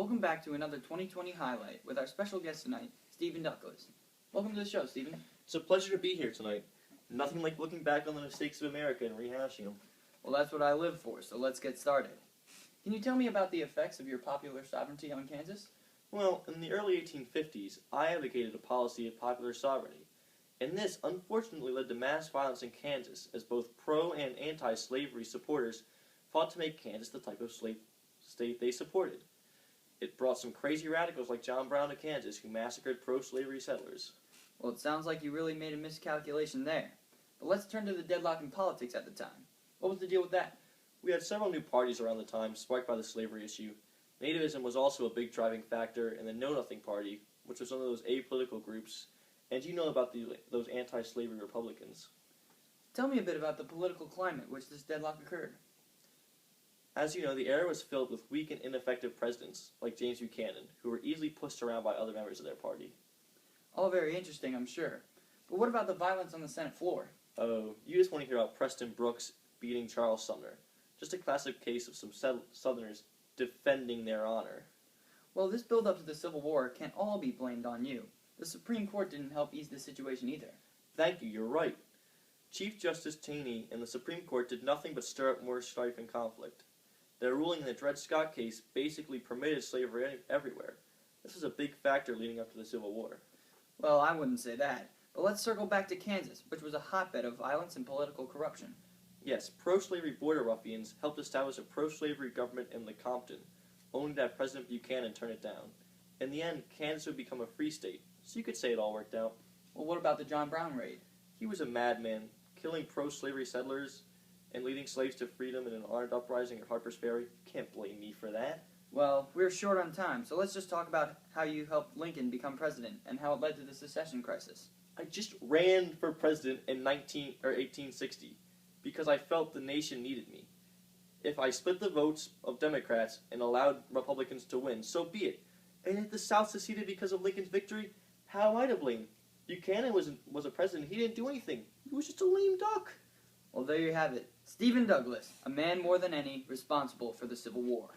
Welcome back to another 2020 highlight with our special guest tonight, Stephen Douglas. Welcome to the show, Stephen. It's a pleasure to be here tonight. Nothing like looking back on the mistakes of America and rehashing them. Well, that's what I live for, so let's get started. Can you tell me about the effects of your popular sovereignty on Kansas? Well, in the early 1850s, I advocated a policy of popular sovereignty, and this unfortunately led to mass violence in Kansas as both pro- and anti-slavery supporters fought to make Kansas the type of slave state they supported. It brought some crazy radicals like John Brown to Kansas who massacred pro-slavery settlers. Well, it sounds like you really made a miscalculation there. But let's turn to the deadlock in politics at the time. What was the deal with that? We had several new parties around the time sparked by the slavery issue. Nativism was also a big driving factor, and the Know Nothing Party, which was one of those apolitical groups, and you know about those anti-slavery Republicans. Tell me a bit about the political climate in which this deadlock occurred. As you know, the era was filled with weak and ineffective presidents, like James Buchanan, who were easily pushed around by other members of their party. All very interesting, I'm sure. But what about the violence on the Senate floor? Oh, you just want to hear about Preston Brooks beating Charles Sumner. Just a classic case of some Southerners defending their honor. Well, this build-up to the Civil War can't all be blamed on you. The Supreme Court didn't help ease the situation either. Thank you, you're right. Chief Justice Taney and the Supreme Court did nothing but stir up more strife and conflict. Their ruling in the Dred Scott case basically permitted slavery everywhere. This was a big factor leading up to the Civil War. Well, I wouldn't say that. But let's circle back to Kansas, which was a hotbed of violence and political corruption. Yes, pro-slavery border ruffians helped establish a pro-slavery government in Lecompton, only to have President Buchanan turn it down. In the end, Kansas would become a free state, so you could say it all worked out. Well, what about the John Brown raid? He was a madman, killing pro-slavery settlers and leading slaves to freedom in an armed uprising at Harper's Ferry. You can't blame me for that. Well, we're short on time, so let's just talk about how you helped Lincoln become president and how it led to the secession crisis. I just ran for president in 1860 because I felt the nation needed me. If I split the votes of Democrats and allowed Republicans to win, so be it. And if the South seceded because of Lincoln's victory, how am I to blame? Buchanan was a president. He didn't do anything. He was just a lame duck. Well, there you have it. Stephen Douglas, a man more than any responsible for the Civil War.